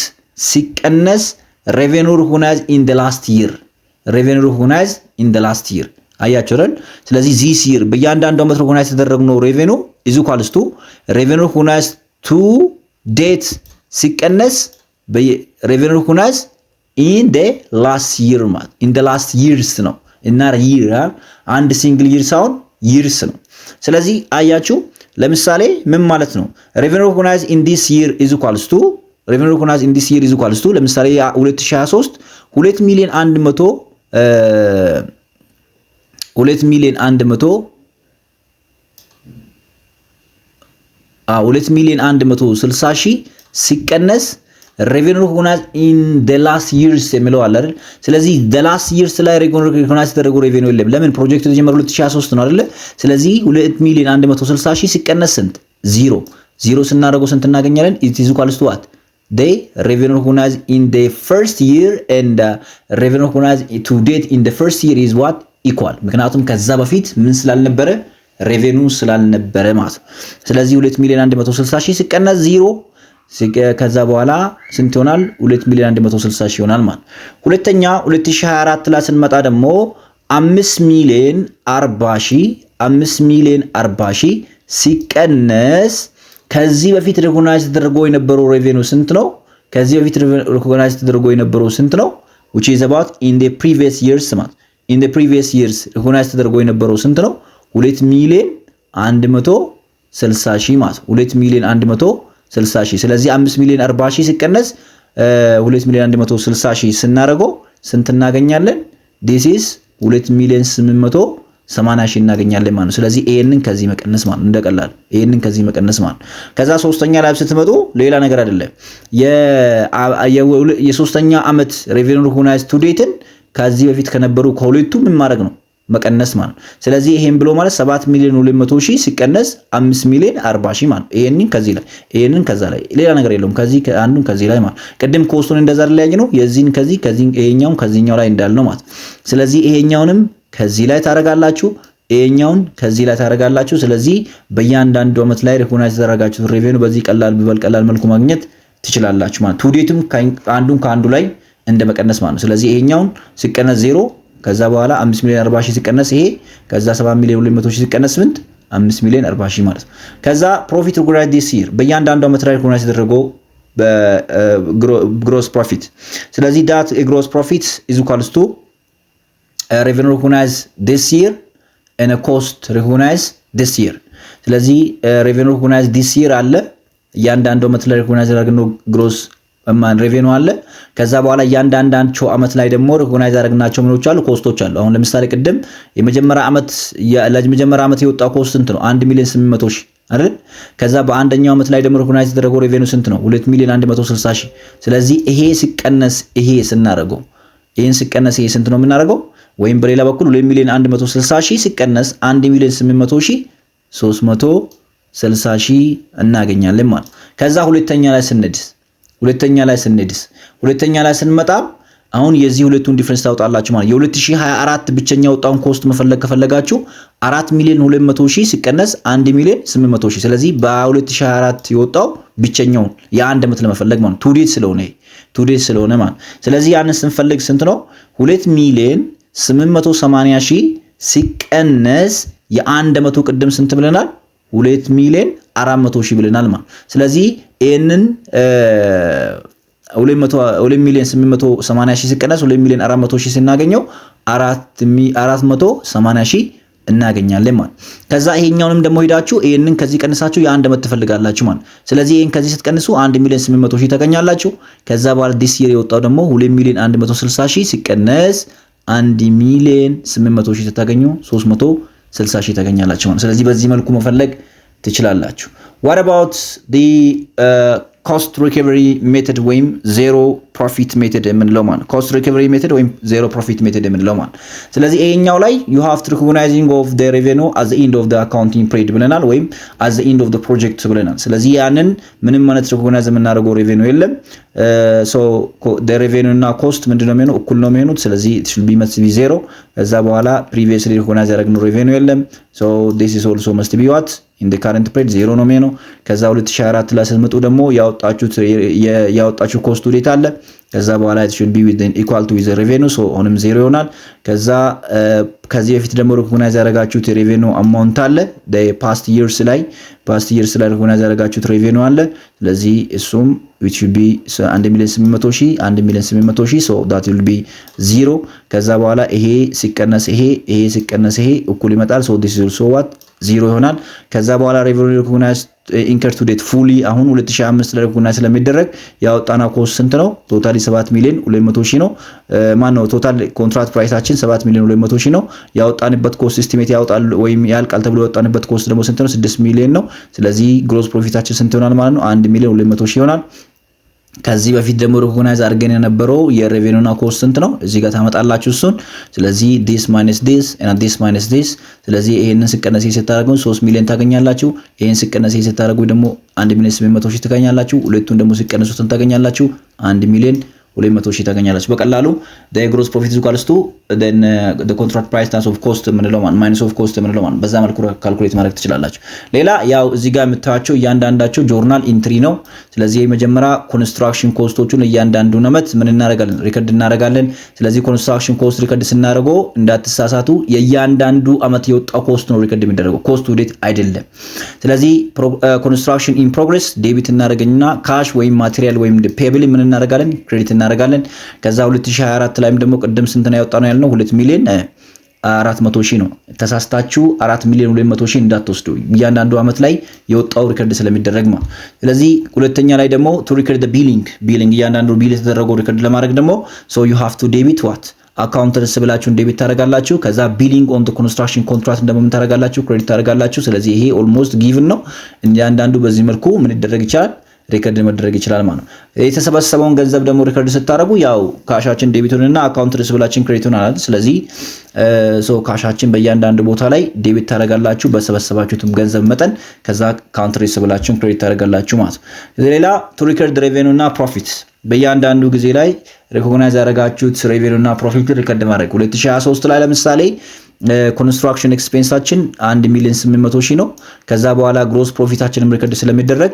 ሲቀነስ revenue recognized in the last year አያችሁ አይደል? ስለዚህ this year በእያንዳንዱ አመት recognize የተደረገው revenue is equals to revenue recognized to date ሲቀነስ revenue recognized in the last year ማለት in the last years ነው እና year አንድ ሲንግል year ሳይሆን years ነው። ስለዚህ አያችሁ ለምሳሌ ምን ማለት ነው? revenue recognized in this year is equals to ለምሳሌ 2023 2,160,000 ሲቀነስ revenue recognized in the last years የሚለው አለ አይደል? ስለዚህ the last years ላይ revenue recognized የተደረገው revenue የለም። ለምን? ፕሮጀክቱ የተጀመረው 2023 ነው አይደል? ስለዚህ 2,160,000 ሲቀነስ ስንት? 0 ስናደርገው ስንት እናገኛለን? it is equals to what? the revenue recognized in the first year and revenue recognized to date in the first year is what? equal ምክንያቱም ከዛ በፊት ምን ስላልነበረ revenue ስላልነበረ ማለት ነው። ስለዚህ 2,160,000 ሲቀነስ 0 ከዛ በኋላ ስንት ይሆናል? 2,160,000 ይሆናል ማለት። ሁለተኛ 2024 ላይ ስንመጣ ደግሞ 5,040,000 ሲቀነስ ከዚህ በፊት ሪኮግናይዝ ተደርጎ የነበረው revenue ስንት ነው? ከዚህ በፊት ሪኮግናይዝ ተደርጎ የነበረው ስንት ነው? which is about in the previous years ማለት in the previous years ሪኮግናይዝ ተደርጎ የነበረው ስንት ነው? 2,160,000 ማለት 2,160,000 ስለዚህ 5,040,000 ሲቀነስ 2,160,000 ስናደርገው ስንት እናገኛለን? this is 2,880,000 እናገኛለን ማለት ነው። ስለዚህ ይሄንን ከዚህ መቀነስ ማለት እንደቀላል ይሄንን ከዚህ መቀነስ ማለት። ከዛ ሶስተኛ ላይ ስትመጡ ሌላ ነገር አይደለም። የሶስተኛ አመት revenue recognized to date ከዚህ በፊት ከነበሩ ከሁለቱ ምን ማድረግ ነው? መቀነስ ማለት። ስለዚህ ይሄን ብሎ ማለት 7 ሚሊዮን 200 ሺህ ሲቀነስ 5 ሚሊዮን 40 ሺህ ማለት። ይሄንን ከዚህ ላይ ይሄንን ከዛ ላይ ሌላ ነገር የለውም። ከዚህ አንዱን ከዚህ ላይ ማለት ቅድም ኮስቱን እንደዛ ላይ ነው የዚህን ከዚህ ይሄኛውን ከዚህኛው ላይ እንዳልነው ማለት። ስለዚህ ይሄኛውንም ከዚህ ላይ ታረጋላችሁ፣ ይሄኛውን ከዚህ ላይ ታረጋላችሁ። ስለዚህ በእያንዳንዱ አመት ላይ ሪኮግናይዝ ተደረጋችሁ ሬቬኑ በዚህ ቀላል መልኩ ማግኘት ትችላላችሁ ማለት። ቱዴትም አንዱን ከአንዱ ላይ እንደ መቀነስ ማለት ነው። ስለዚህ ይሄኛውን ሲቀነስ 0 ከዛ በኋላ 5 ሚሊዮን 40 ሺህ ሲቀነስ ይሄ ከዛ 7 ሚሊዮን 200 ሺህ ሲቀነስ 5 ሚሊዮን 40 ሺህ ማለት ነው። ከዛ ፕሮፊት ሪኮግናይዝ ዲስ ይር በእያንዳንዱ አመት ላይ ሪኮግናይዝ ተደረገው በግሮስ ፕሮፊት። ስለዚህ ዳት ግሮስ ፕሮፊት ኢዝ ኢኳልስ ቱ ሬቨኑ ሪኮግናይዝ ዲስ ይር and a cost recognize this year። ስለዚህ ሬቨኑ ሪኮግናይዝ ዲስ ይር አለ እያንዳንዱ አመት ላይ ሪኮግናይዝ ያደረግነው ግሮስ ሬቬኑ አለ። ከዛ በኋላ እያንዳንዳቸው አመት ላይ ደግሞ ሪኮግናይዝ ያደረግናቸው ምኖች አሉ ኮስቶች አሉ። አሁን ለምሳሌ ቅድም የመጀመሪያ አመት የወጣው ኮስት ስንት ነው? 1 ሚሊዮን 800 ሺህ አይደል? ከዛ በአንደኛው አመት ላይ ደግሞ ሪኮግናይዝ የተደረገው ሬቬኑ ስንት ነው? 2 ሚሊዮን 160 ሺህ። ስለዚህ ይሄ ሲቀነስ ይሄ ስናደርገው ይሄን ሲቀነስ ይሄ ስንት ነው የምናደርገው? ወይም በሌላ በኩል 2 ሚሊዮን 160 ሺህ ሲቀነስ 1 ሚሊዮን 800 ሺህ 360 ሺህ እናገኛለን ማለት። ከዛ ሁለተኛ ላይ ስንመጣ አሁን የዚህ ሁለቱን ዲፈረንስ ታውጣላችሁ ማለት። የ2024 ብቸኛ ወጣውን ኮስት መፈለግ ከፈለጋችሁ 4 ሚሊዮን 200 ሺህ ሲቀነስ 1 ሚሊዮን 800 ሺህ። ስለዚህ በ2024 የወጣው ብቸኛውን የአንድ አመት ለመፈለግ ማለት ቱዴት ስለሆነ ማለት። ስለዚህ ያንን ስንፈልግ ስንት ነው? 2 ሚሊዮን 880 ሺህ ሲቀነስ የአንድ አመቱ ቅድም ስንት ብለናል? 2 ሚሊዮን 400 ሺህ ብለናል ማለት። ስለዚህ ይሄንን 2 ሚሊዮን 880 ሺህ ሲቀነስ 2 ሚሊዮን 400 ሺህ ስናገኘው 480 ሺህ እናገኛለን ማለት። ከዛ ይሄኛውንም ደግሞ ሄዳችሁ ይሄንን ከዚህ ቀንሳችሁ የአንድ አመት ትፈልጋላችሁ ማለት። ስለዚህ ይሄን ከዚህ ስትቀንሱ 1 ሚሊዮን 800 ሺህ ታገኛላችሁ። ከዛ በኋላ ዲስ ይር የወጣው ደግሞ 2 ሚሊዮን 160 ሺህ ሲቀነስ 1 ሚሊዮን 800 ሺህ ታገኙ 360 ሺህ ታገኛላችሁ ማለት። ስለዚህ በዚህ መልኩ መፈለግ ትችላላችሁ። what about the cost recovery method ወይም ዜሮ ፕሮፊት ሜተድ የምንለው ማለት cost recovery method ወይም ዜሮ ፕሮፊት ሜተድ የምንለው ማለት። ስለዚህ ይሄኛው ላይ you have to recognizing of the revenue at the end of the accounting period ብለናል ወይም at the end of the project ብለናል። ስለዚህ ያንን ምንም ማለት recognize የምናደርገው revenue የለም። so the revenue እና cost ምንድነው የሚሆነው? እኩል ነው የሚሆኑት። ስለዚህ it should be must be zero። ከዛ በኋላ previously recognize ያደረግነው revenue የለም። so this is also must be what in the current period ዜሮ ነው የሚሆነው። ከዛ 2024 ላይ ስትመጡ ደግሞ ያወጣችሁ ኮስት ዴታ አለ። ከዛ በኋላ it should be within equal to the revenue so አሁንም ዜሮ ይሆናል። ከዛ ከዚህ በፊት ደግሞ ሪኮግናይዝ ያደረጋችሁት revenue amount አለ the past years ላይ ሪኮግናይዝ ያደረጋችሁት revenue አለ። ስለዚህ እሱም which should be 1 ሚሊዮን 800 ሺህ so that will be 0። ከዛ በኋላ ይሄ ሲቀነስ ይሄ እኩል ይመጣል so this is also what 0 ይሆናል። ከዛ በኋላ revenue recognized incurred to date fully አሁን 2005 ላይ ሪኮግናይዝ ስለሚደረግ ያወጣና ኮስት ስንት ነው? ቶታሊ 7 ሚሊዮን 200 ሺህ ነው። ማን ነው ቶታል ኮንትራክት ፕራይሳችን 7 ሚሊዮን 200 ሺህ ነው። ያወጣንበት ኮስት ኤስቲሜት ያወጣል ወይም ያልቃል ተብሎ ያወጣንበት ኮስት ደግሞ ስንት ነው? 6 ሚሊዮን ነው። ስለዚህ ግሮስ ፕሮፊታችን ስንት ይሆናል ማለት ነው? 1 ሚሊዮን 200 ሺህ ይሆናል። ከዚህ በፊት ደግሞ ሪኮግናይዝ አድርገን የነበረው የሬቬኑና ኮስት ስንት ነው? እዚህ ጋር ታመጣላችሁ እሱን። ስለዚህ this minus this and this minus this። ስለዚህ ይሄንን ሲቀነስ ሲታረጉ 3 ሚሊዮን ታገኛላችሁ። ይሄን ሲቀነስ ሲታረጉ ደግሞ 1 ሚሊዮን 800 ሺህ ታገኛላችሁ። ሁለቱን ደግሞ ሲቀነሱትን ታገኛላችሁ 1 ሚሊዮን 200 ሺህ ታገኛላችሁ። በቀላሉ the gross profit is equals to then the contract price times of cost የምንለው ማለት minus of cost የምንለው ማለት በዛ መልኩ ካልኩሌት ማድረግ ትችላላችሁ። ሌላ ያው እዚህ ጋር የምታዩቸው እያንዳንዳቸው ጆርናል ኢንትሪ ነው። ስለዚህ የመጀመሪያ ኮንስትራክሽን ኮስቶቹን እያንዳንዱን አመት ምን እናደርጋለን? ሪከርድ እናደርጋለን። ስለዚህ ኮንስትራክሽን ኮስት ሪከርድ ስናደርገው እንዳትሳሳቱ የእያንዳንዱ አመት የወጣው ኮስት ነው ሪከርድ የሚደረገው ኮስት ዴት አይደለም። ስለዚህ ኮንስትራክሽን ኢን ፕሮግሬስ ዴቢት እናደርገኝና ካሽ ወይም ማቴሪያል ወይም ፔብል ምን እናደርጋለን? ክሬዲት እናደርጋለን። ከዛ 2024 ላይም ደግሞ ቅድም ስንት ነው ያወጣነው ያልነው 2 ሚሊዮን 400 ሺህ ነው። ተሳስታችሁ 4 ሚሊዮን 200 ሺህ እንዳትወስዱ እያንዳንዱ አመት ላይ የወጣው ሪከርድ ስለሚደረግ ማለት። ስለዚህ ሁለተኛ ላይ ደግሞ to record the billing እያንዳንዱ ቢል የተደረገው ሪከርድ ለማድረግ ደግሞ so you have to debit what አካውንትስ ብላችሁን ዴቢት ታደርጋላችሁ። ከዛ ቢሊንግ ኦን ዘ ኮንስትራክሽን ኮንትራክት እንደምን ታደርጋላችሁ? ክሬዲት ታደርጋላችሁ። ስለዚህ ይሄ ኦልሞስት ጊቭን ነው። እያንዳንዱ በዚህ መልኩ ምን ይደረግ ይችላል? ሪከርድ መደረግ ይችላል ማለት ነው። የተሰበሰበውን ገንዘብ ደግሞ ሪከርድ ስታደርጉ ያው ካሻችን ዴቢቱንና አካውንት ሪሲቨላችን ክሬዲት ሆናል። ስለዚህ ካሻችን በእያንዳንዱ ቦታ ላይ ዴቢት ታደርጋላችሁ በሰበሰባችሁትም ገንዘብ መጠን፣ ከዛ አካውንት ሪሲቨላችሁን ክሬዲት ታደርጋላችሁ ማለት ነው። ሌላ ቱ ሪከርድ ሬቬኒው እና ፕሮፊት በእያንዳንዱ ጊዜ ላይ ሪኮግናይዝ ያደረጋችሁት ሬቬኒው እና ፕሮፊት ሪከርድ ማድረግ 2023 ላይ ለምሳሌ ኮንስትራክሽን ኤክስፔንሳችን 1,800,000 ነው። ከዛ በኋላ ግሮስ ፕሮፊታችንም ሪከርድ ስለሚደረግ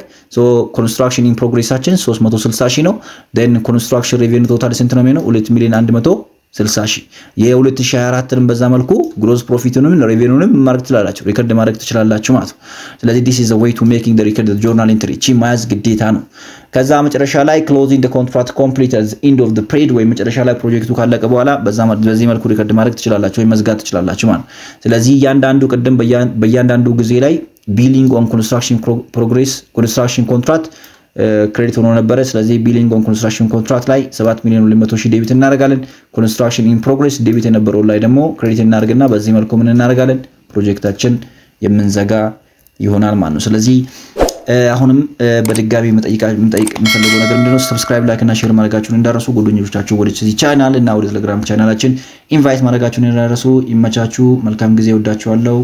ኮንስትራክሽን ኢን ፕሮግሬሳችን 360,000 ነው። ዴን ኮንስትራክሽን ሬቬኒው ቶታል ስንት ነው የሚሆነው? 2,160,000። የ2024ንም በዛ መልኩ ግሮስ ፕሮፊቱንም ሬቬኒውንም ማድረግ ትችላላችሁ፣ ሪከርድ ማድረግ ትችላላችሁ ማለት ነው። ስለዚህ this is a way to making the record the journal entry ቺ ማያዝ ግዴታ ነው። ከዛ መጨረሻ ላይ closing the contract complete at the end of the period ወይ መጨረሻ ላይ ፕሮጀክቱ ካለቀ በኋላ በዚህ መልኩ ሪከርድ ማድረግ ትችላላችሁ ወይ መዝጋት ትችላላችሁ ማለት ነው። ስለዚህ እያንዳንዱ ቅድም በእያንዳንዱ ጊዜ ላይ ቢሊንግ ኦን ኮንስትራክሽን ፕሮግሬስ ኮንስትራክሽን ኮንትራክት ክሬዲት ሆኖ ነበረ። ስለዚህ ቢሊንግ ኦን ኮንስትራክሽን ኮንትራክት ላይ 7,200,000 ዴቢት እናደርጋለን። ኮንስትራክሽን ኢን ፕሮግሬስ ዴቢት የነበረው ላይ ደግሞ ክሬዲት እናደርግና በዚህ መልኩ ምን እናደርጋለን? ፕሮጀክታችን የምንዘጋ ይሆናል ማለት ነው። ስለዚህ አሁንም በድጋሚ መጠየቅ የምፈልገው ነገር ምንድነው? ሰብስክራይብ፣ ላይክ እና ሼር ማድረጋችሁን እንዳረሱ፣ ጓደኞቻችሁ ወደዚህ ቻናል እና ወደ ቴሌግራም ቻናላችን ኢንቫይት ማድረጋችሁን እንዳረሱ። ይመቻችሁ። መልካም ጊዜ። ወዳችኋለሁ።